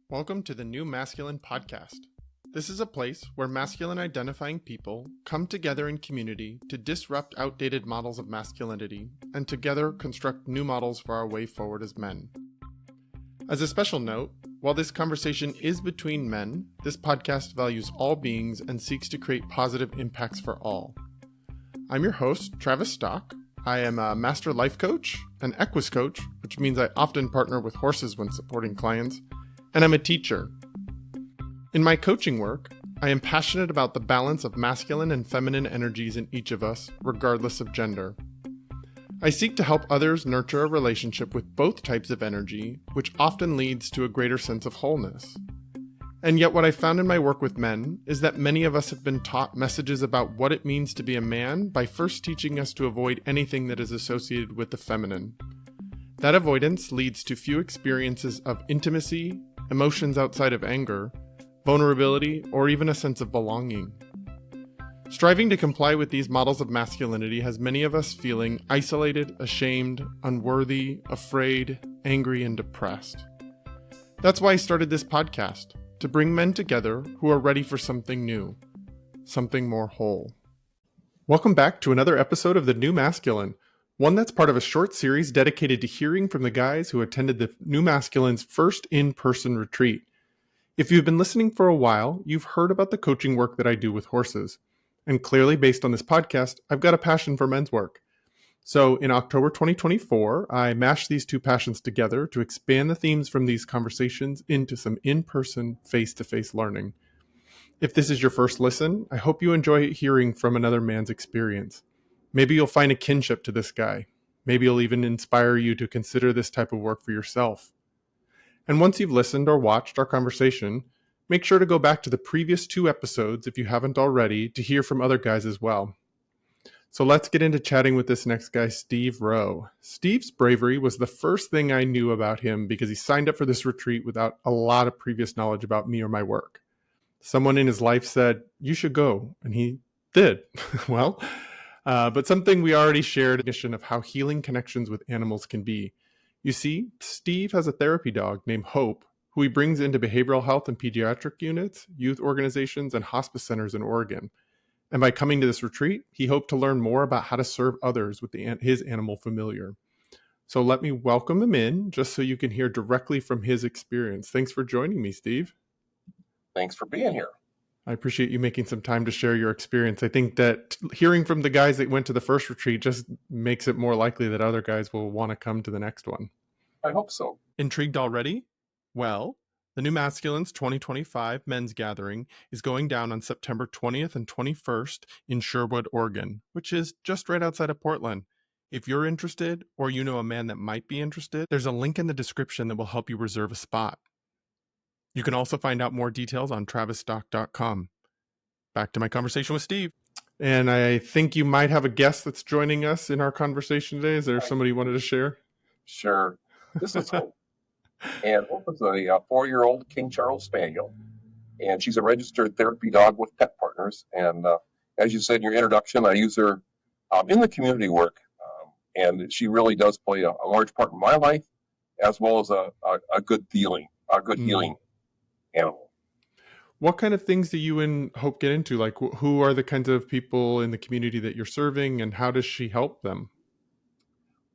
Welcome to the New Masculine Podcast. This is a place where masculine identifying people come together in community to disrupt outdated models of masculinity and together construct new models for our way forward as men. As a special note, while this conversation is between men, this podcast values all beings and seeks to create positive impacts for all. I'm your host, Travis Stock. I am a master life coach, an equus coach, which means I often partner with horses when supporting clients, and I'm a teacher. In my coaching work, I am passionate about the balance of masculine and feminine energies in each of us, regardless of gender. I seek to help others nurture a relationship with both types of energy, which often leads to a greater sense of wholeness. And yet what I found in my work with men is that many of us have been taught messages about what it means to be a man by first teaching us to avoid anything that is associated with the feminine. That avoidance leads to few experiences of intimacy, emotions outside of anger, vulnerability, or even a sense of belonging. Striving to comply with these models of masculinity has many of us feeling isolated, ashamed, unworthy, afraid, angry, and depressed. That's why I started this podcast, to bring men together who are ready for something new, something more whole. Welcome back to another episode of The New Masculine, one that's part of a short series dedicated to hearing from the guys who attended the New Masculine's first in-person retreat. If you've been listening for a while, you've heard about the coaching work that I do with horses. And clearly, based on this podcast, I've got a passion for men's work. So in October 2024, I mashed these two passions together to expand the themes from these conversations into some in-person, face-to-face learning. If this is your first listen, I hope you enjoy hearing from another man's experience. Maybe you'll find a kinship to this guy. Maybe it'll even inspire you to consider this type of work for yourself. And once you've listened or watched our conversation, make sure to go back to the previous 2 episodes if you haven't already to hear from other guys as well. So let's get into chatting with this next guy, Steve Rowe. Steve's bravery was the first thing I knew about him because he signed up for this retreat without a lot of previous knowledge about me or my work. Someone in his life said, "You should go," and he did. But something we already shared, a mission of how healing connections with animals can be. You see, Steve has a therapy dog named Hope, who he brings into behavioral health and pediatric units, youth organizations, and hospice centers in Oregon. And by coming to this retreat, he hoped to learn more about how to serve others with his animal familiar. So let me welcome him in, just so you can hear directly from his experience. Thanks for joining me, Steve. Thanks for being here. I appreciate you making some time to share your experience. I think that hearing from the guys that went to the first retreat just makes it more likely that other guys will want to come to the next one. I hope so. Intrigued already? Well, the New Masculine's 2025 Men's Gathering is going down on September 20th and 21st in Sherwood, Oregon, which is just right outside of Portland. If you're interested, or you know a man that might be interested, there's a link in the description that will help you reserve a spot. You can also find out more details on travisstock.com. Back to my conversation with Steve. And I think you might have a guest that's joining us in our conversation today. Is there somebody you wanted to share? Sure. This is Hope. And Hope is a 4-year-old King Charles Spaniel. And she's a registered therapy dog with Pet Partners. And as you said in your introduction, I use her in the community work. And she really does play a large part in my life, as well as a good healing animal. What kind of things do you and Hope get into? Like, who are the kinds of people in the community that you're serving, and how does she help them?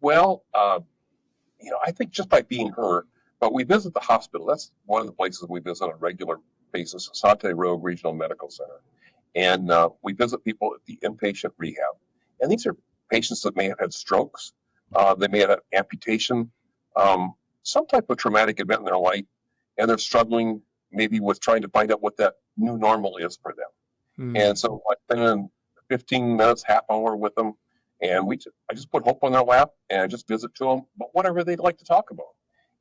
Well, I think just by being her, but we visit the hospital. That's one of the places we visit on a regular basis, Sante Rogue Regional Medical Center. And we visit people at the inpatient rehab. And these are patients that may have had strokes. They may have had amputation, some type of traumatic event in their life, and they're struggling maybe with trying to find out what that new normal is for them. And so I spend 15 minutes, half hour with them, and I just put Hope on their lap and I just visit to them about whatever they'd like to talk about.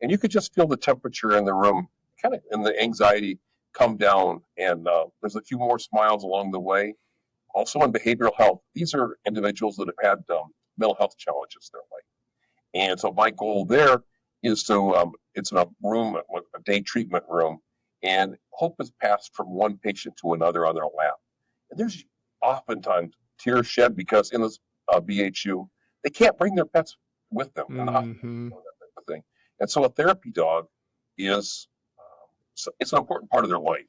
And you could just feel the temperature in the room, kind of, and the anxiety come down, and there's a few more smiles along the way. Also in behavioral health, these are individuals that have had mental health challenges in their life. And so my goal there is to, it's in a room, a day treatment room, and Hope is passed from one patient to another on their lap. And there's oftentimes tears shed because in this BHU, they can't bring their pets with them. And so a therapy dog is it's an important part of their life.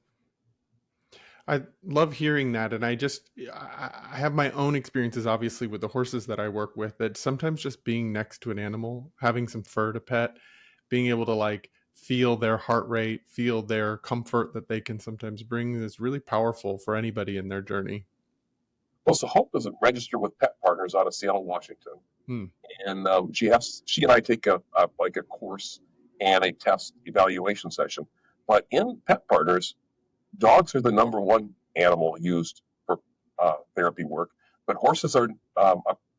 I love hearing that. And I have my own experiences, obviously, with the horses that I work with, that sometimes just being next to an animal, having some fur to pet, being able to like feel their heart rate, feel their comfort that they can sometimes bring is really powerful for anybody in their journey. Well, so Hope doesn't register with Pet Partners out of Seattle, Washington, Hmm. and she and I take like a course and a test evaluation session. But in Pet Partners, dogs are the number one animal used for therapy work, but horses are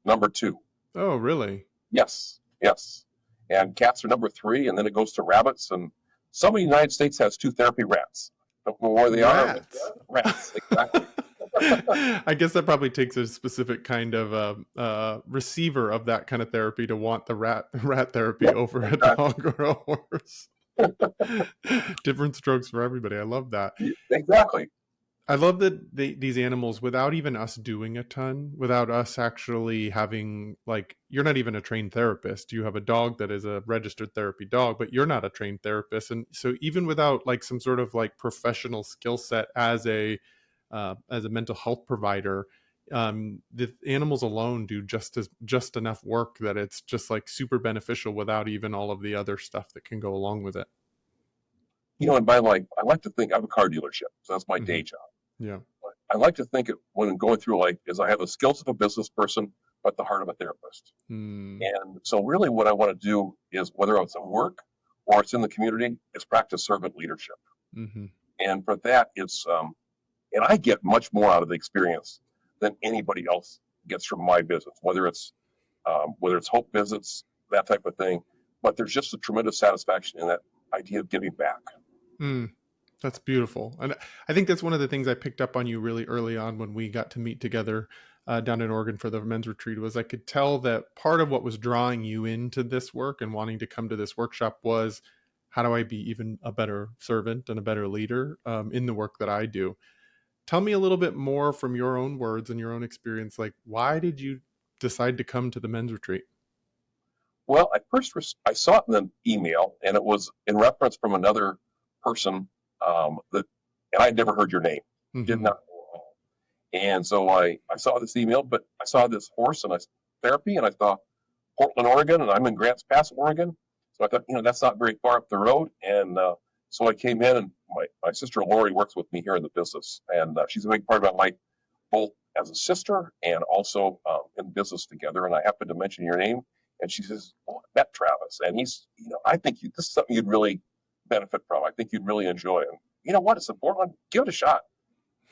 number two. Oh, really? Yes, yes. And cats are number three, and then it goes to rabbits. And some of the United States has two therapy rats. Don't know where they are. Rats. Rats, exactly. I guess that probably takes a specific kind of receiver of that kind of therapy to want the rat therapy over a dog or a horse. Different strokes for everybody. I love that. Exactly. I love that these animals, without even us doing a ton, without us actually having, like, you're not even a trained therapist. You have a dog that is a registered therapy dog, but you're not a trained therapist. And so even without like some sort of like professional skill set as a mental health provider, the animals alone do just enough work that it's just like super beneficial without even all of the other stuff that can go along with it. You know, in my life, I like to think I have a car dealership, so that's my Mm-hmm. day job. Yeah. But I like to think when going through life is I have the skills of a business person, but the heart of a therapist. Mm. And so, really, what I want to do is whether it's at work or it's in the community, is practice servant leadership. Mm-hmm. And for that, and I get much more out of the experience than anybody else gets from my business, whether it's Hope visits, that type of thing. But there's just a tremendous satisfaction in that idea of giving back. Mm. That's beautiful. And I think that's one of the things I picked up on you really early on when we got to meet together down in Oregon for the men's retreat, was I could tell that part of what was drawing you into this work and wanting to come to this workshop was, how do I be even a better servant and a better leader in the work that I do? Tell me a little bit more from your own words and your own experience. Like, why did you decide to come to the men's retreat? Well, I saw it in an email, and it was in reference from another person and I had never heard your name, did Mm-hmm. not know at all. And so I saw this email, but I saw this horse and therapy, and I thought Portland, Oregon, and I'm in Grants Pass, Oregon. So I thought, that's not very far up the road. And so I came in, and my sister Lori works with me here in the business, and she's a big part of my life, both as a sister and also in business together. And I happened to mention your name, and she says, "Oh, I met Travis, and he's, I think this is something you'd really benefit from. I think you'd really enjoy it. And you know what? It's in Portland. Give it a shot."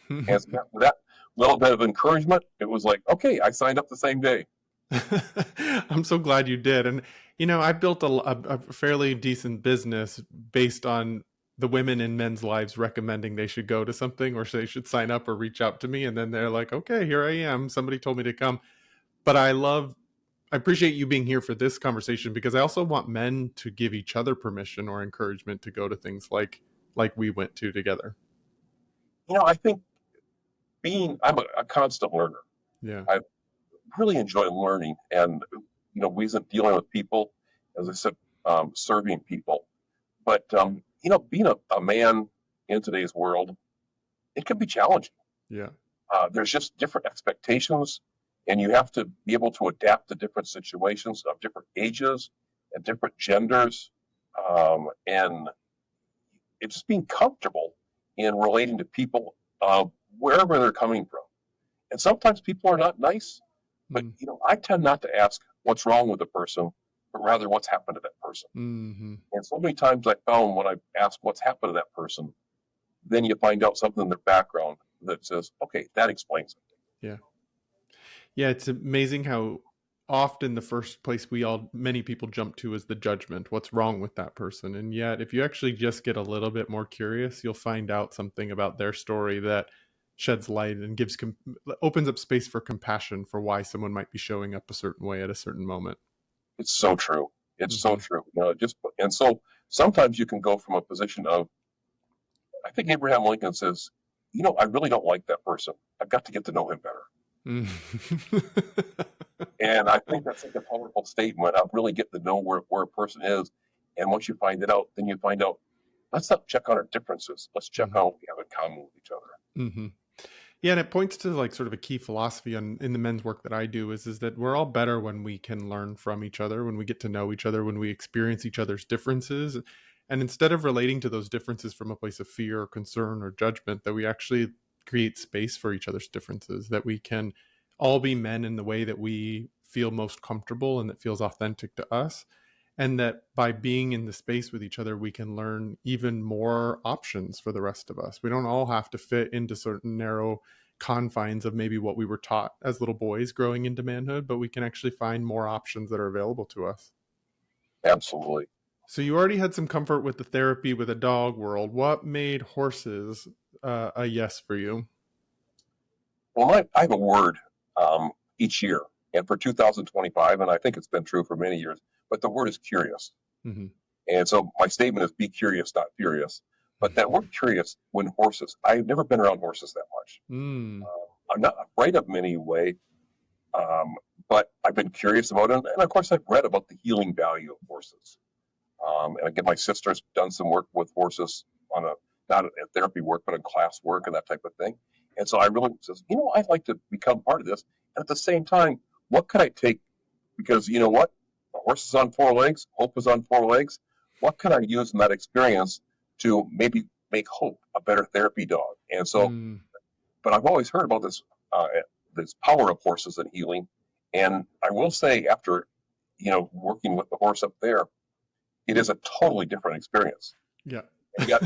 And so after that little bit of encouragement, it was like, okay, I signed up the same day. I'm so glad you did. And, I've built a fairly decent business based on the women in men's lives recommending they should go to something, or they should sign up or reach out to me. And then they're like, okay, here I am. Somebody told me to come. But I appreciate you being here for this conversation, because I also want men to give each other permission or encouragement to go to things like we went to together. I think I'm a constant learner. Yeah. I really enjoy learning, and we isn't dealing with people, as I said, serving people. But being a man in today's world, it can be challenging. Yeah. There's just different expectations, and you have to be able to adapt to different situations of different ages and different genders, and it's just being comfortable in relating to people wherever they're coming from. And sometimes people are not nice, but I tend not to ask what's wrong with the person, but rather what's happened to that person. Mm-hmm. And so many times I found when I ask what's happened to that person, then you find out something in their background that says, okay, that explains it. Yeah. Yeah, it's amazing how often the first place many people jump to is the judgment. What's wrong with that person? And yet, if you actually just get a little bit more curious, you'll find out something about their story that sheds light and opens up space for compassion for why someone might be showing up a certain way at a certain moment. It's so true. It's so true. And so sometimes you can go from a position of, I think Abraham Lincoln says, I really don't like that person. I've got to get to know him better. And I think that's like a powerful statement of really getting to know where a person is. And once you find it out, then you find out let's not check on our differences. Let's check Mm-hmm. on what we have in common with each other. Mm-hmm. Yeah, and it points to like sort of a key philosophy in the men's work that I do is that we're all better when we can learn from each other, when we get to know each other, when we experience each other's differences. And instead of relating to those differences from a place of fear or concern or judgment, that we actually create space for each other's differences, that we can all be men in the way that we feel most comfortable and that feels authentic to us. And that by being in the space with each other, we can learn even more options for the rest of us. We don't all have to fit into certain narrow confines of maybe what we were taught as little boys growing into manhood, but we can actually find more options that are available to us. Absolutely. So you already had some comfort with the therapy with a dog world. What made horses a yes for you? Well, I have a word each year, and for 2025, and I think it's been true for many years, but the word is curious. Mm-hmm. And so my statement is be curious, not furious. But that word curious, when horses, I've never been around horses that much. Mm. I'm not afraid of them in any way, um, but I've been curious about it. And of course, I've read about the healing value of horses. And again, my sister's done some work with horses on not a therapy work, but in class work and that type of thing. And so I really says, I'd like to become part of this. And at the same time, what could I take? Because you know what? A horse is on four legs. Hope is on four legs. What can I use in that experience to maybe make Hope a better therapy dog? And so, Mm. but I've always heard about this power of horses and healing. And I will say, after working with the horse up there, it is a totally different experience. Yeah. And yet,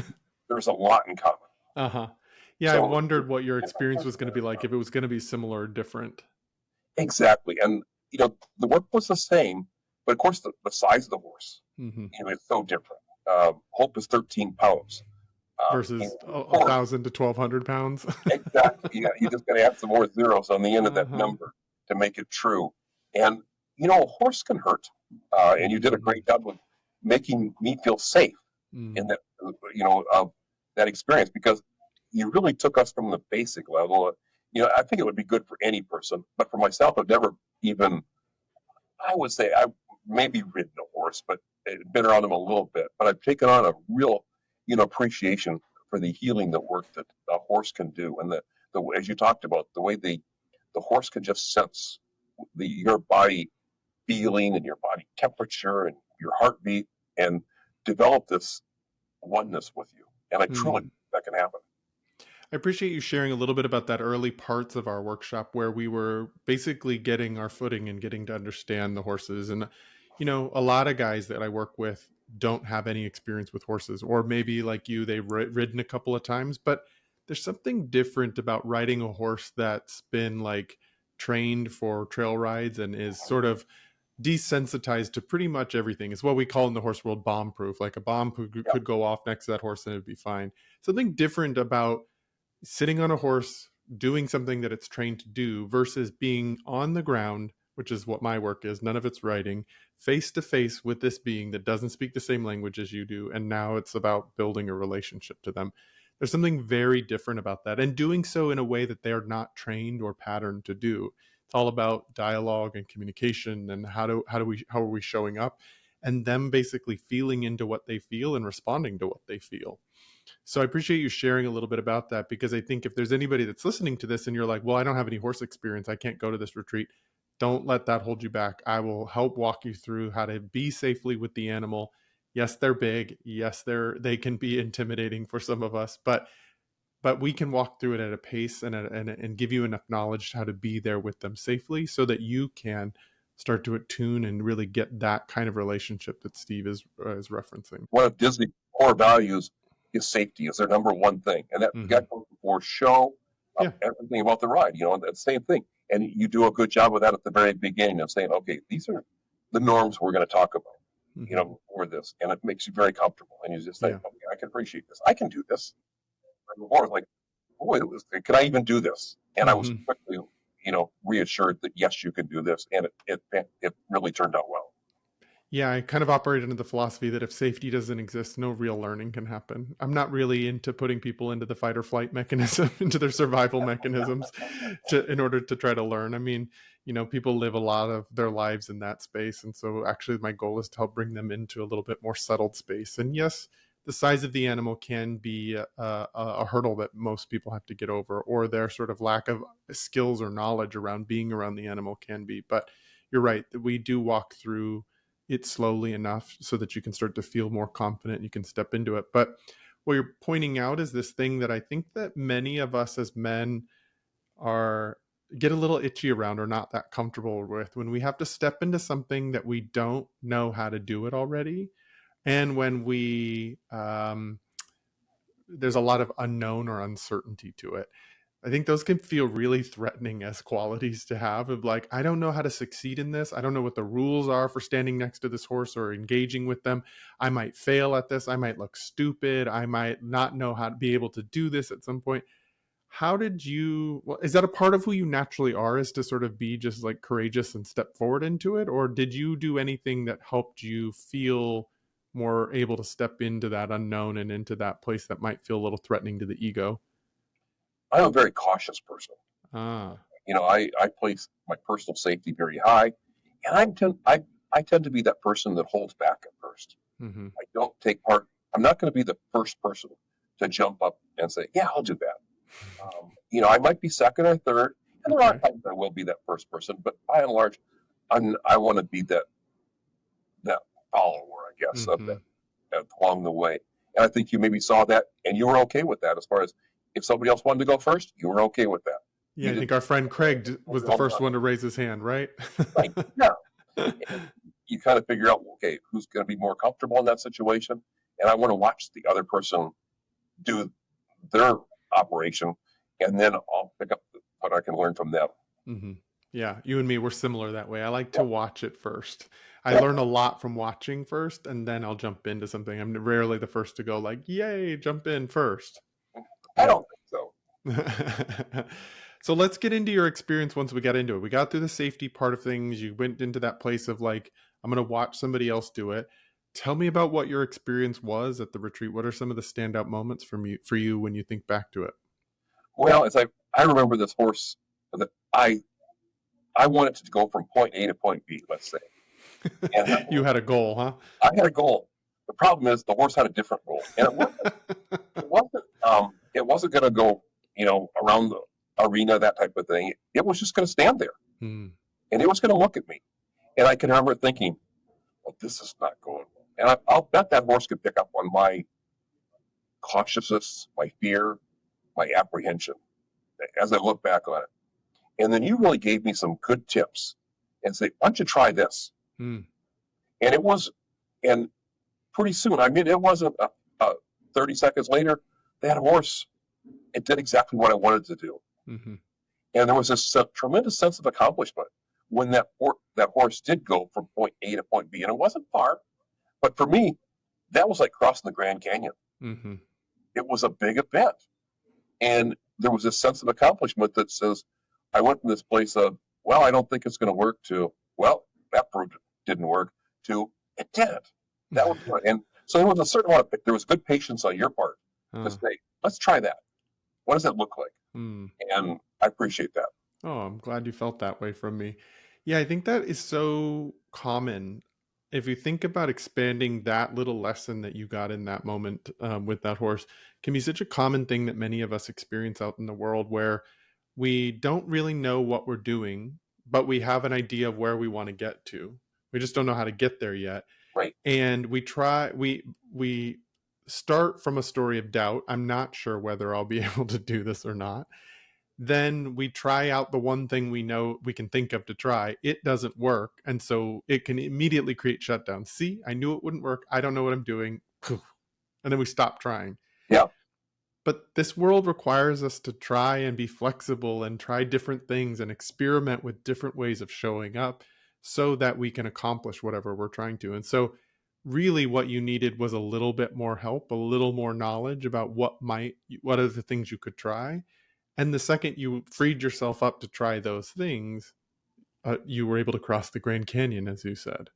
there's a lot in common. Uh-huh. Yeah, I So wondered what your experience was going to be like, if it was going to be similar or different. exactly, and the work was the same, but of course the size of the horse, Mm-hmm. is so different. Hope is 13 pounds. And Versus of a course, 1,000 to 1,200 pounds. exactly. Yeah, you just got to add some more zeros on the end of that Uh-huh. number to make it true. And a horse can hurt, and you did a Mm-hmm. great job with making me feel safe in Mm. that of that experience, because you really took us from the basic level. I think it would be good for any person, but for myself, I've never even, I would say, I've maybe ridden a horse, but been around them a little bit. But I've taken on a real, appreciation for the healing that work that a horse can do, and the as you talked about, the way the horse can just sense your body feeling and your body temperature and your heartbeat, and develop this oneness with you. And I truly Mm. think that can happen. I appreciate you sharing a little bit about that early parts of our workshop where we were basically getting our footing and getting to understand the horses. And, a lot of guys that I work with don't have any experience with horses, or maybe like you, they've ridden a couple of times, but there's something different about riding a horse that's been like trained for trail rides and is sort of desensitized to pretty much everything. It's what we call in the horse world bomb proof. Like a bomb Yeah. could go off next to that horse and it'd be fine. Something different about sitting on a horse doing something that it's trained to do versus being on the ground, which is what my work is, none of it's writing, face to face with this being that doesn't speak the same language as you do, and now it's about building a relationship to them. There's something very different about that, and doing so in a way that they're not trained or patterned to do. It's all about dialogue and communication, and how are we showing up, and them basically feeling into what they feel and responding to what they feel. So I appreciate you sharing a little bit about that, because I think if there's anybody that's listening to this and you're like, well, I don't have any horse experience, I can't go to this retreat, don't let that hold you back. I will help walk you through how to be safely with the animal. Yes, they're big. Yes, they can be intimidating for some of us, but we can walk through it at a pace and give you enough knowledge how to be there with them safely so that you can start to attune and really get that kind of relationship that Steve is referencing. One of Disney's core values is safety, is their number one thing. And Mm-hmm. that goes before show, Yeah. everything about the ride, that same thing. And you do a good job of that at the very beginning of saying, okay, these are the norms we're going to talk about, Mm-hmm. for this. And it makes you very comfortable. And you just say, Yeah. okay, I can appreciate this. I can do this. And before, like, boy, can I even do this? And I was Mm-hmm. quickly, reassured that yes, you can do this. And it really turned out well. Yeah, I kind of operate under the philosophy that if safety doesn't exist, no real learning can happen. I'm not really into putting people into the fight or flight mechanism, into their survival mechanisms in order to try to learn. I mean, people live a lot of their lives in that space. And so actually my goal is to help bring them into a little bit more settled space. And yes, the size of the animal can be a hurdle that most people have to get over, or their sort of lack of skills or knowledge around being around the animal can be. But you're right that we do walk through it slowly enough so that you can start to feel more confident, you can step into it. But what you're pointing out is this thing that I think that many of us as men are get a little itchy around or not that comfortable with, when we have to step into something that we don't know how to do it already, and when we there's a lot of unknown or uncertainty to it. I think those can feel really threatening as qualities to have, of like, I don't know how to succeed in this. I don't know what the rules are for standing next to this horse or engaging with them. I might fail at this. I might look stupid. I might not know how to be able to do this at some point. How did you, well, is that a part of who you naturally are, is to sort of be just like courageous and step forward into it? Or did you do anything that helped you feel more able to step into that unknown and into that place that might feel a little threatening to the ego? I'm a very cautious person. Ah. I place my personal safety very high, and I tend to be that person that holds back at first. Mm-hmm. I don't take part. I'm not going to be the first person to jump up and say, "Yeah, I'll do that." I might be second or third, and there are times I will be that first person, but by and large, I want to be that follower, I guess, of Mm-hmm. that along the way. And I think you maybe saw that, and you were okay with that. As far as if somebody else wanted to go first, you were okay with that. Yeah, You I didn't think our friend Craig was the first one to raise his hand, right? like, yeah. And you kind of figure out, okay, who's going to be more comfortable in that situation, and I want to watch the other person do their operation, and then I'll pick up what I can learn from them. Mm-hmm. Yeah, you and me, we're similar that way. I like to Yep. watch it first. I Yep. learn a lot from watching first, and then I'll jump into something. I'm rarely the first to go like, "Yay, jump in first." I Yeah. don't think so. So let's get into your experience once we got into it. We got through the safety part of things. You went into that place of like, I'm going to watch somebody else do it. Tell me about what your experience was at the retreat. What are some of the standout moments for you when you think back to it? Well, I remember this horse that I wanted to go from point A to point B, let's say, and You had a goal, huh? I had a goal. The problem is the horse had a different goal, and it wasn't going to go, around the arena, that type of thing. It was just going to stand there, Hmm. and it was going to look at me. And I can remember thinking, well, this is not going well. And I'll bet that horse could pick up on my cautiousness, my fear, my apprehension as I look back on it. And then you really gave me some good tips and say, why don't you try this? Hmm. And and pretty soon, it wasn't 30 seconds later, that horse, it did exactly what I wanted to do. Mm-hmm. And there was this tremendous sense of accomplishment when that horse did go from point A to point B. And it wasn't far, but for me, that was like crossing the Grand Canyon. Mm-hmm. It was a big event. And there was this sense of accomplishment that says, I went from this place of, well, I don't think it's going to work, to, well, that proved it didn't work, to, it did. That was good. And so there was a certain amount of, there was good patience on your part to say, let's try that. What does that look like? Hmm. And I appreciate that. Oh, I'm glad you felt that way from me. Yeah, I think that is so common. If you think about expanding that little lesson that you got in that moment with that horse, can be such a common thing that many of us experience out in the world, where we don't really know what we're doing, but we have an idea of where we want to get to. We just don't know how to get there yet. Right. And we start from a story of doubt. I'm not sure whether I'll be able to do this or not. Then we try out the one thing we know we can think of to try. It doesn't work. And so it can immediately create shutdown. See, I knew it wouldn't work. I don't know what I'm doing. And then we stop trying. Yeah. But this world requires us to try and be flexible and try different things and experiment with different ways of showing up so that we can accomplish whatever we're trying to. And so really what you needed was a little bit more help, a little more knowledge about what are the things you could try. And the second you freed yourself up to try those things, you were able to cross the Grand Canyon, as you said.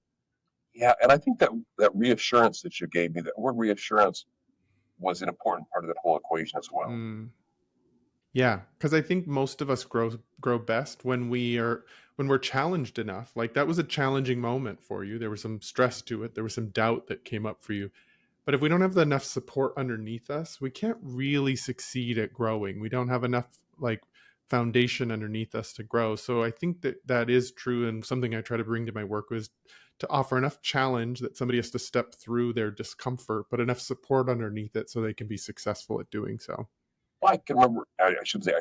Yeah. And I think that reassurance that you gave me, that word reassurance, was an important part of that whole equation as well. Mm. Yeah, because I think most of us grow best when we're challenged enough. Like, that was a challenging moment for you. There was some stress to it. There was some doubt that came up for you. But if we don't have enough support underneath us, we can't really succeed at growing. We don't have enough like foundation underneath us to grow. So I think that that is true, and something I try to bring to my work was to offer enough challenge that somebody has to step through their discomfort, but enough support underneath it so they can be successful at doing so. Well, I can remember. I should say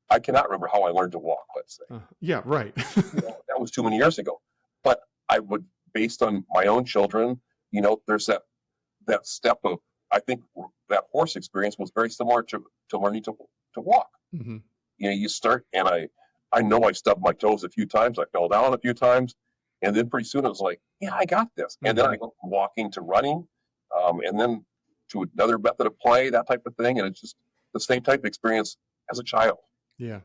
I cannot remember how I learned to walk. Let's say. Yeah, right. That was too many years ago. But I would, based on my own children, there's that step of, I think that horse experience was very similar to learning to walk. Mm-hmm. You start, and I know I stubbed my toes a few times. I fell down a few times, and then pretty soon it was like, yeah, I got this. And then I go from walking to running, and then to another method of play, that type of thing. And it's just the same type of experience as a child. Yeah,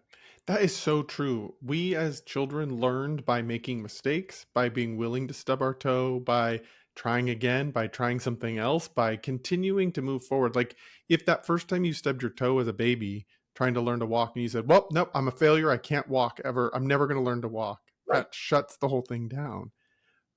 that is so true. We as children learned by making mistakes, by being willing to stub our toe, by trying again, by trying something else, by continuing to move forward. Like if that first time you stubbed your toe as a baby trying to learn to walk and you said, well, nope, I'm a failure. I can't walk ever. I'm never going to learn to walk. Right. That shuts the whole thing down.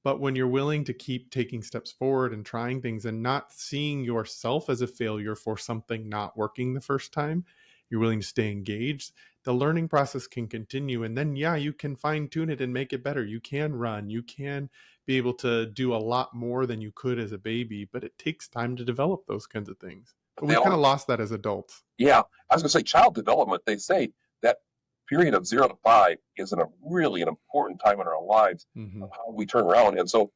But when you're willing to keep taking steps forward and trying things and not seeing yourself as a failure for something not working the first time, you're willing to stay engaged, the learning process can continue. And then, yeah, you can fine tune it and make it better. You can run, you can be able to do a lot more than you could as a baby, but it takes time to develop those kinds of things. But we kind of lost that as adults. Yeah. I was going to say child development. They say that period of 0 to 5 is really an important time in our lives of how we turn around. And so,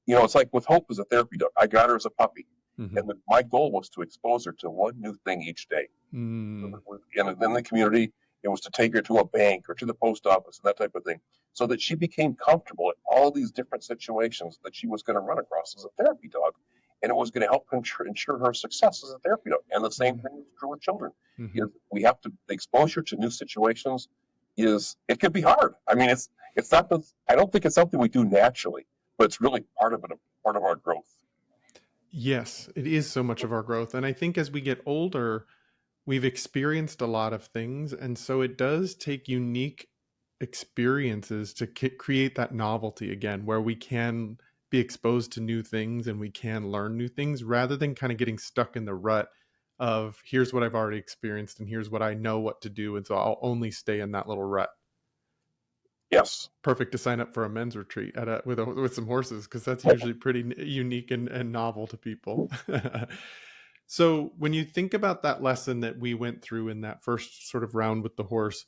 it's like with Hope as a therapy dog. I got her as a puppy. And my goal was to expose her to one new thing each day. And in the community, it was to take her to a bank or to the post office and that type of thing, so that she became comfortable in all these different situations that she was going to run across as a therapy dog. And it was going to help ensure her success as a therapy dog. And the same thing is true with children. We have to, the exposure to new situations it can be hard. I mean, it's not, I don't think it's something we do naturally, but it's really part of our growth. Yes, it is so much of our growth. And I think as we get older, we've experienced a lot of things. And so it does take unique experiences to create that novelty again, where we can be exposed to new things and we can learn new things rather than kind of getting stuck in the rut of here's what I've already experienced and here's what I know what to do. And so I'll only stay in that little rut. Yes. Perfect to sign up for a men's retreat with some horses, because that's usually pretty unique and novel to people. So when you think about that lesson that we went through in that first sort of round with the horse,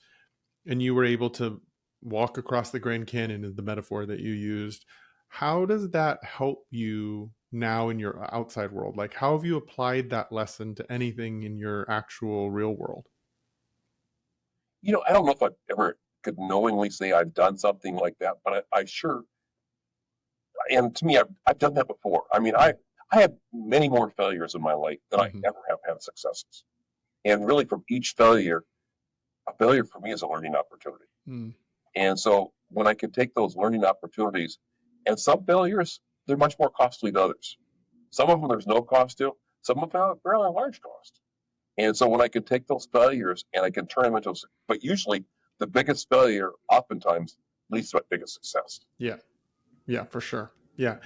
and you were able to walk across the Grand Canyon, is the metaphor that you used, how does that help you now in your outside world? Like, how have you applied that lesson to anything in your actual real world? I don't know if I ever could knowingly say I've done something like that, but I sure, and to me, I've done that before. I mean, I had many more failures in my life than I ever have had successes. And really from each failure, a failure for me is a learning opportunity. And so when I could take those learning opportunities, and some failures, they're much more costly than others. Some of them there's no cost to, some of them have a fairly large cost. And so when I could take those failures and I can turn them into, but usually the biggest failure oftentimes leads to a biggest success. Yeah, for sure. Yeah.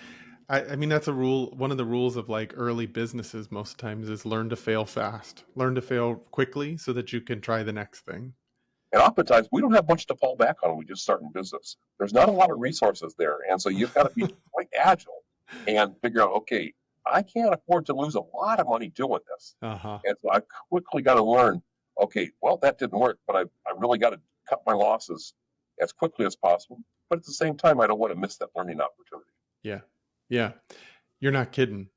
I mean, that's a rule. One of the rules of like early businesses most times is learn to fail fast, learn to fail quickly so that you can try the next thing. And oftentimes we don't have much to fall back on when we just start in business. There's not a lot of resources there. And so you've got to be quite agile and figure out, okay, I can't afford to lose a lot of money doing this. And so I quickly got to learn, okay, well, that didn't work, but I really got to cut my losses as quickly as possible. But at the same time, I don't want to miss that learning opportunity. Yeah. You're not kidding.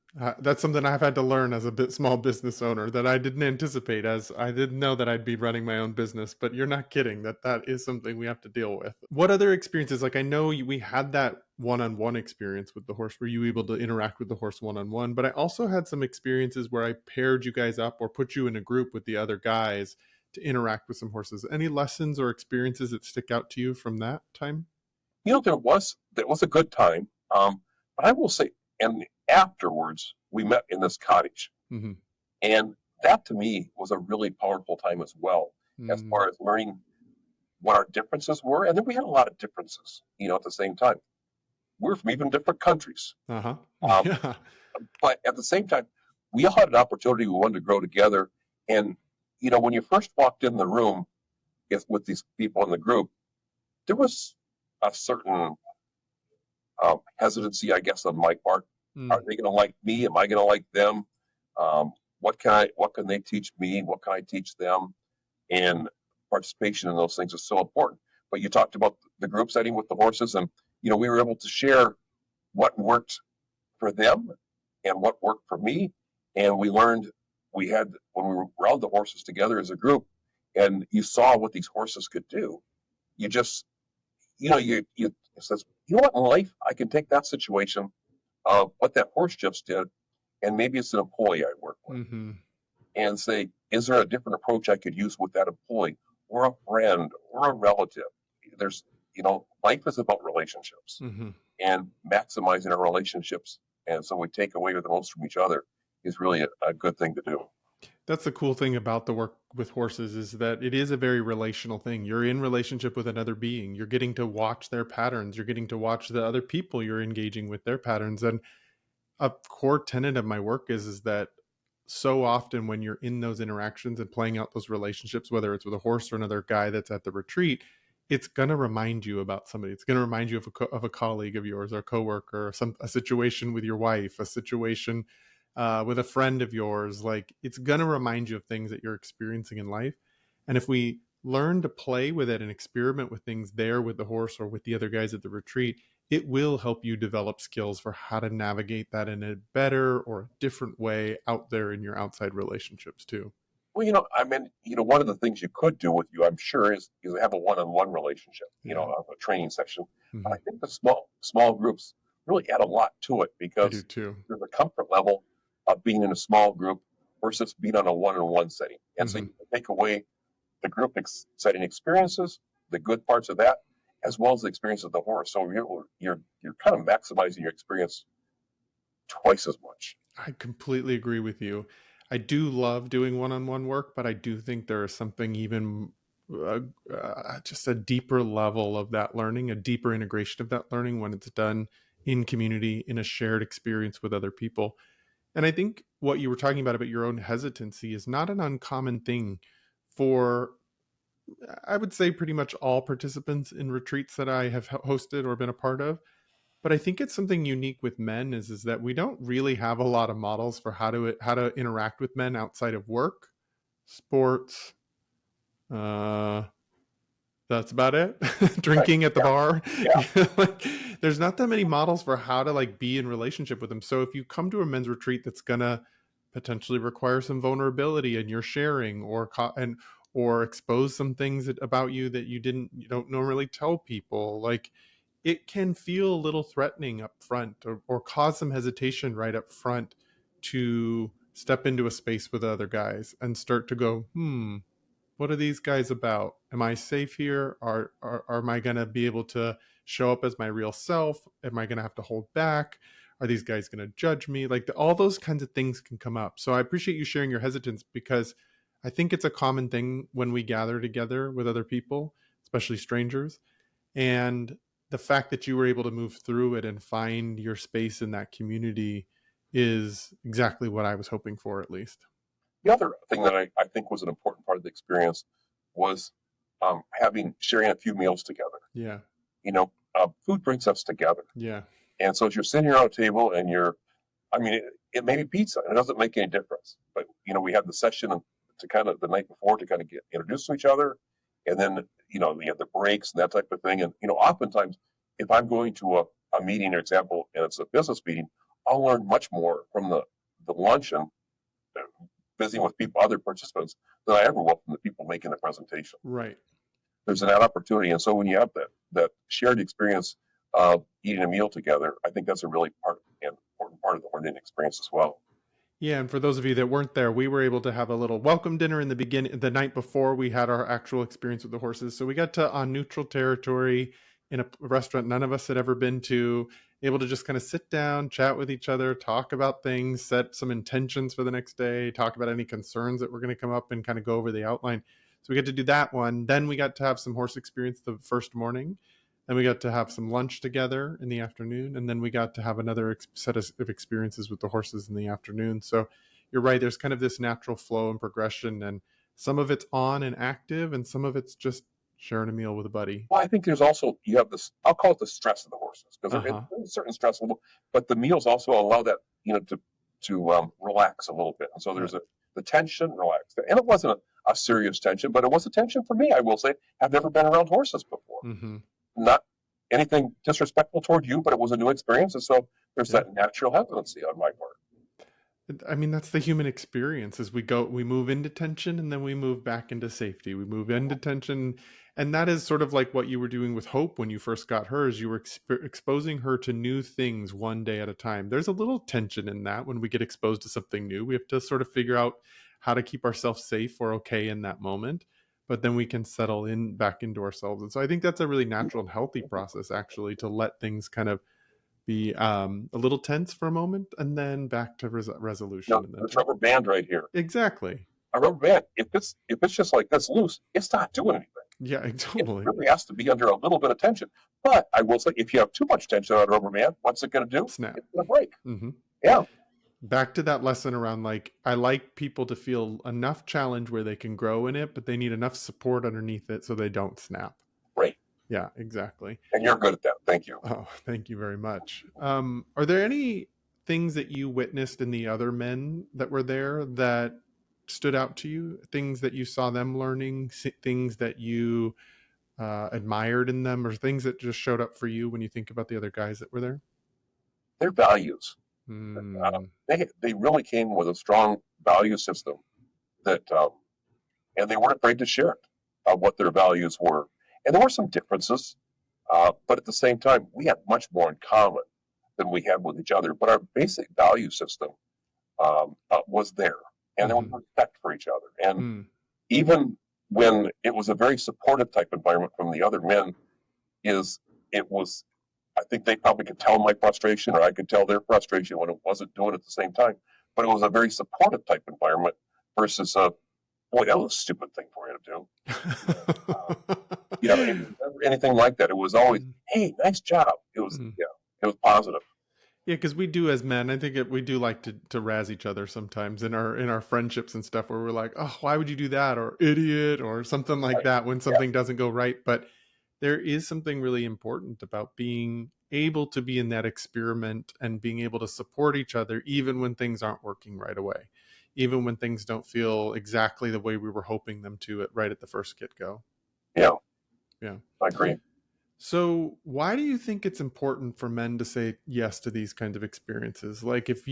That's something I've had to learn as a small business owner that I didn't anticipate, as I didn't know that I'd be running my own business, but you're not kidding that is something we have to deal with. What other experiences? Like I know we had that one-on-one experience with the horse where you were able to interact with the horse one-on-one, but I also had some experiences where I paired you guys up or put you in a group with the other guys to interact with some horses. Any lessons or experiences that stick out to you from that time? There was a good time. But I will say, and afterwards, we met in this cottage. And that to me was a really powerful time as well, as far as learning what our differences were. And then we had a lot of differences, at the same time. We're from even different countries. Yeah. But at the same time, we all had an opportunity. We wanted to grow together. And, when you first walked in the room with these people in the group, there was a certain hesitancy, I guess, on my part. Are they going to like me? Am I going to like them? What can they teach me? What can I teach them? And participation in those things is so important. But you talked about the group setting with the horses, and we were able to share what worked for them and what worked for me. And we learned when we were around the horses together as a group, and you saw what these horses could do. You just, you says, what, in life, I can take that situation, what that horse just did, and maybe it's an employee I work with, and say, is there a different approach I could use with that employee or a friend or a relative? There's, life is about relationships and maximizing our relationships. And so we take away the most from each other is really a good thing to do. That's the cool thing about the work with horses, is that it is a very relational thing. You're in relationship with another being. You're getting to watch their patterns. You're getting to watch the other people you're engaging with, their patterns. And a core tenet of my work is that so often when you're in those interactions and playing out those relationships, whether it's with a horse or another guy that's at the retreat, it's going to remind you about somebody. It's going to remind you of a colleague of yours or a coworker, or a situation with your wife, a situation with a friend of yours. Like, it's going to remind you of things that you're experiencing in life. And if we learn to play with it and experiment with things there with the horse or with the other guys at the retreat, it will help you develop skills for how to navigate that in a better or a different way out there in your outside relationships too. Well, one of the things you could do with you, I'm sure, is have a one-on-one relationship, a training session. But I think the small groups really add a lot to it, because there's a comfort level of being in a small group versus being on a one-on-one setting. And so you can take away the group setting experiences, the good parts of that, as well as the experience of the horse. So you're kind of maximizing your experience twice as much. I completely agree with you. I do love doing one-on-one work, but I do think there is something even just a deeper level of that learning, a deeper integration of that learning when it's done in community, in a shared experience with other people. And I think what you were talking about your own hesitancy is not an uncommon thing for, I would say, pretty much all participants in retreats that I have hosted or been a part of. But I think it's something unique with men is that we don't really have a lot of models for how to interact with men outside of work, sports. That's about it. Drinking at the bar. Yeah. There's not that many models for how to be in relationship with them. So if you come to a men's retreat that's gonna potentially require some vulnerability and you're sharing, or expose some things about you that you don't normally tell people, it can feel a little threatening up front, or cause some hesitation right up front to step into a space with other guys and start to go, what are these guys about? Am I safe here? Am I going to be able to show up as my real self? Am I going to have to hold back? Are these guys going to judge me? All those kinds of things can come up. So I appreciate you sharing your hesitance, because I think it's a common thing when we gather together with other people, especially strangers. And the fact that you were able to move through it and find your space in that community is exactly what I was hoping for, at least. The other thing that I think was an important part of the experience was sharing a few meals together. Yeah. Food brings us together. Yeah. And so as you're sitting around a table and it may be pizza, and it doesn't make any difference. But, we had the session to kind of the night before to kind of get introduced to each other. And then, we have the breaks and that type of thing. And, oftentimes if I'm going to a meeting, for example, and it's a business meeting, I'll learn much more from the luncheon, visiting with other participants, than I ever will from the people making the presentation. Right. There's an opportunity. And so when you have that shared experience of eating a meal together, I think that's a really important part of the learning experience as well. Yeah, and for those of you that weren't there, we were able to have a little welcome dinner in the night before we had our actual experience with the horses. So we got to, on neutral territory in a restaurant none of us had ever been to, able to just kind of sit down, chat with each other, talk about things, set some intentions for the next day, talk about any concerns that were going to come up, and kind of go over the outline. So we got to do that one. Then we got to have some horse experience the first morning. Then we got to have some lunch together in the afternoon. And then we got to have another set of experiences with the horses in the afternoon. So you're right, there's kind of this natural flow and progression, and some of it's on and active, and some of it's just sharing a meal with a buddy. Well, I think there's also, you have this, I'll call it the stress of the horses, because there is Uh-huh. a certain stress level, but the meals also allow that, to relax a little bit. And so there's Right. the tension, relax. And it wasn't a serious tension, but it was a tension for me, I will say. I've never been around horses before. Mm-hmm. Not anything disrespectful toward you, but it was a new experience. And so there's Yeah. that natural hesitancy on my part. I mean, that's the human experience. As we move into tension, and then we move back into safety. We move into tension, and that is sort of like what you were doing with Hope when you first got her. Is you were exposing her to new things one day at a time. There's a little tension in that when we get exposed to something new. We have to sort of figure out how to keep ourselves safe or okay in that moment, but then we can settle in back into ourselves. And so I think that's a really natural and healthy process, actually, to let things kind of be a little tense for a moment, and then back to resolution. And then This rubber band right here, exactly. a rubber band, if it's just like this loose, it's not doing anything. Yeah, It totally. really has to be under a little bit of tension. But I will say, if you have too much tension on a rubber band, what's it going to do? Snap. It's going to break. Mm-hmm. Yeah. Back to that lesson around, like, I like people to feel enough challenge where they can grow in it, but they need enough support underneath it so they don't snap. Right. Yeah, exactly. And you're good at that. Thank you. Oh, thank you very much. Are there any things that you witnessed in the other men that were there that stood out to you? Things that you saw them learning, things that you admired in them, or things that just showed up for you when you think about the other guys that were there? Their values. Mm. They really came with a strong value system that, and they weren't afraid to share it, what their values were. And there were some differences, but at the same time, we had much more in common than we had with each other. But our basic value system was there, and there was Mm-hmm. respect for each other. And Mm. even when it was a very supportive type environment from the other men, it was, I think they probably could tell my frustration, or I could tell their frustration when it wasn't doing it at the same time. But it was a very supportive type environment versus boy, that was a stupid thing for you to do. Anything like that. It was always, hey, nice job. It was, Mm. it was positive. Yeah, because we do, as men, I think we do like to razz each other sometimes in our friendships and stuff, where we're like, oh, why would you do that, or idiot, or something like Right. that when Yeah. something doesn't go right. But there is something really important about being able to be in that experiment and being able to support each other even when things aren't working right away, even when things don't feel exactly the way we were hoping them to right at the first get-go. Yeah, Yeah. I agree. So why do you think it's important for men to say yes to these kinds of experiences? Like, if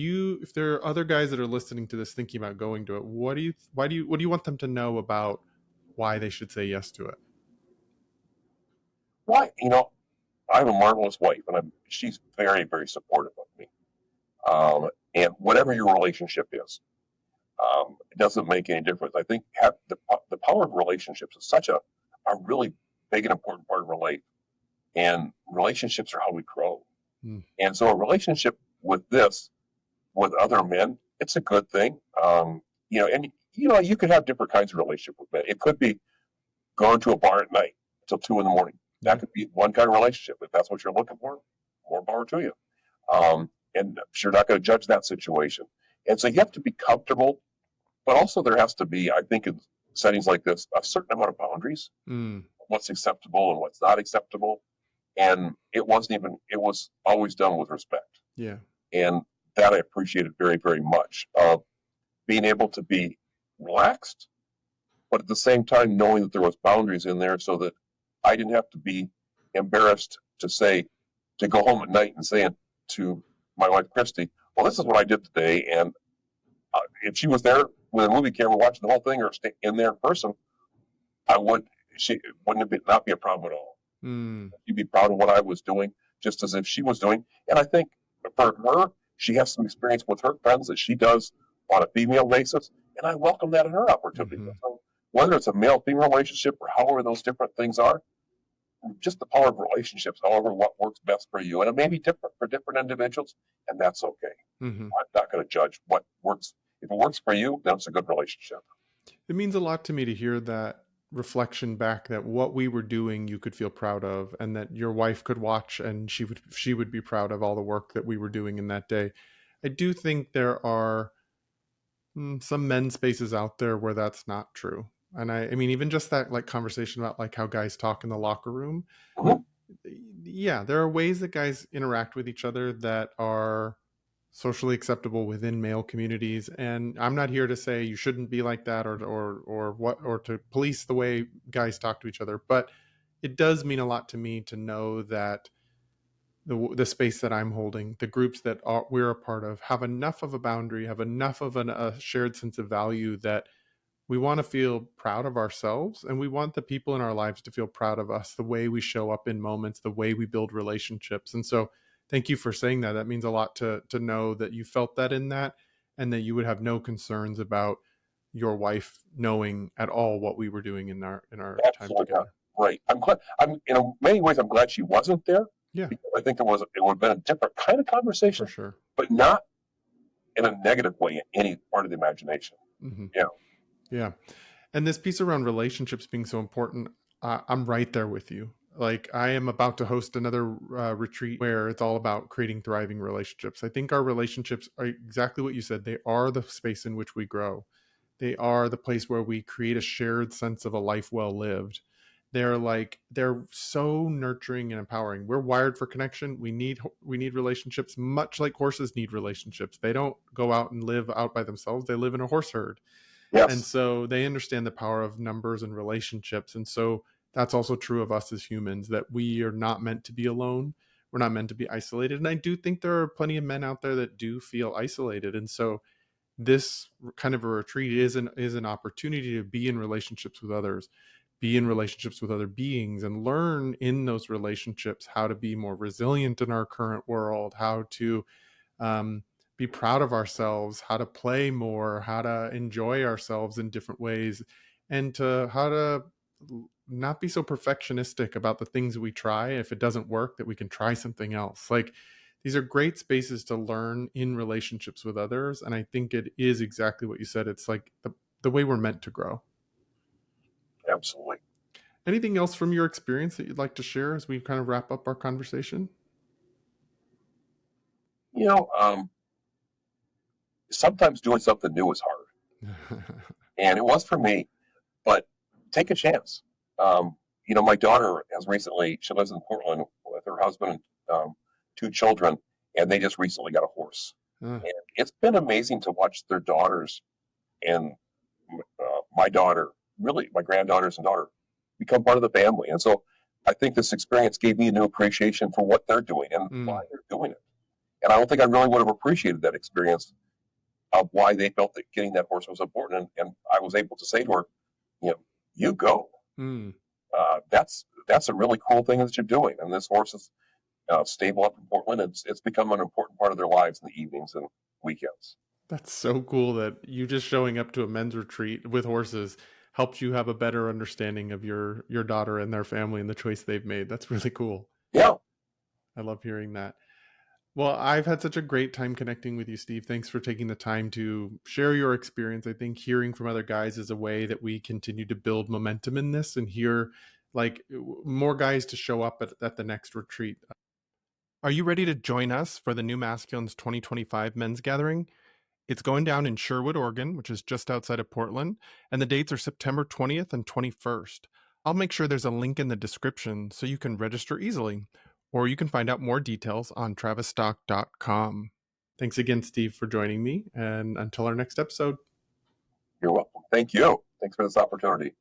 there are other guys that are listening to this thinking about going to it, what do you want them to know about why they should say yes to it? Why? I have a marvelous wife, and she's very, very supportive of me. And whatever your relationship is, it doesn't make any difference. I think the power of relationships is such a really big and important part of our life. And relationships are how we grow. Mm. And so a relationship with other men, it's a good thing. You could have different kinds of relationship with men. It could be going to a bar at night till 2 a.m. That could be one kind of relationship. If that's what you're looking for, more power to you. And you're not going to judge that situation. And so you have to be comfortable, but also there has to be, I think, in settings like this, a certain amount of boundaries. Mm. What's acceptable and what's not acceptable. And it was always done with respect. Yeah. And that I appreciated very, very much. Being able to be relaxed, but at the same time knowing that there was boundaries in there, so that I didn't have to be embarrassed to go home at night and saying to my wife Christy, well, this is what I did today. And if she was there with a movie camera watching the whole thing, or in there in person, she wouldn't not be a problem at all. Mm. She'd be proud of what I was doing, just as if she was doing. And I think for her, she has some experience with her friends that she does on a female basis, and I welcome that in her opportunity. Mm-hmm. So whether it's a male-female relationship or however those different things are, just the power of relationships, however, what works best for you. And it may be different for different individuals, and that's okay. Mm-hmm. I'm not going to judge what works. If it works for you, then it's a good relationship. It means a lot to me to hear that reflection back, that what we were doing you could feel proud of, and that your wife could watch and she would be proud of all the work that we were doing in that day. I do think there are Some men's spaces out there where that's not true. And I mean, even just that like conversation about like how guys talk in the locker room. Mhm. Yeah, there are ways that guys interact with each other that are socially acceptable within male communities. And I'm not here to say you shouldn't be like that or to police the way guys talk to each other. But it does mean a lot to me to know that the space that I'm holding, the groups that we're a part of, have enough of a boundary, have enough of a shared sense of value that we want to feel proud of ourselves, and we want the people in our lives to feel proud of us, the way we show up in moments, the way we build relationships. And so thank you for saying that. That means a lot to know that you felt that in that, and that you would have no concerns about your wife knowing at all what we were doing in our time Absolutely not. together. Right. I'm glad. I'm in many ways. I'm glad she wasn't there Yeah, because I think it would have been a different kind of for conversation, sure. but not in a negative way in any part of the imagination. Hmm. Yeah. Yeah. And this piece around relationships being so important, I'm right there with you. Like, I am about to host another retreat where it's all about creating thriving relationships. I think our relationships are exactly what you said. They are the space in which we grow. They are the place where we create a shared sense of a life well lived. They're so nurturing and empowering. We're wired for connection. We need relationships, much like horses need relationships. They don't go out and live out by themselves. They live in a horse herd, and Yes. so they understand the power of numbers and relationships. And so that's also true of us as humans, that we are not meant to be alone. We're not meant to be isolated. And I do think there are plenty of men out there that do feel isolated. And so this kind of a retreat is an opportunity to be in relationships with others, be in relationships with other beings, and learn in those relationships how to be more resilient in our current world, how to um, be proud of ourselves, how to play more, how to enjoy ourselves in different ways, and to how to not be so perfectionistic about the things that we try. If it doesn't work, that we can try something else. Like, these are great spaces to learn in relationships with others. And I think it is exactly what you said. It's like the way we're meant to grow. Absolutely. Anything else from your experience that you'd like to share as we kind of wrap up our conversation? You know, sometimes doing something new is hard, and it was for me. But take a chance. My daughter has recently. She lives in Portland with her husband and two children, and they just recently got a horse. Uh, And it's been amazing to watch their daughters and my daughter, really my granddaughters and daughter, become part of the family. And so I think this experience gave me a new appreciation for what they're doing and why mm, they're doing it. And I don't think I really would have appreciated that experience of why they felt that getting that horse was important. And I was able to say to her, you know, you go. mm. That's a really cool thing that you're doing. And this horse is stable up in Portland. It's become an important part of their lives in the evenings and weekends. That's so cool that you just showing up to a men's retreat with horses helps you have a better understanding of your daughter and their family and the choice they've made. That's really cool. Yeah, I love hearing that. Well, I've had such a great time connecting with you, Steve. Thanks for taking the time to share your experience. I think hearing from other guys is a way that we continue to build momentum in this and hear like more guys to show up at the next retreat. Are you ready to join us for the New Masculines 2025 men's gathering? It's going down in Sherwood, Oregon, which is just outside of Portland, and the dates are September 20th and 21st. I'll make sure there's a link in the description so you can register easily, or you can find out more details on travisstock.com. Thanks again, Steve, for joining me, and until our next episode. you're welcome. Thank you. Thanks for this opportunity.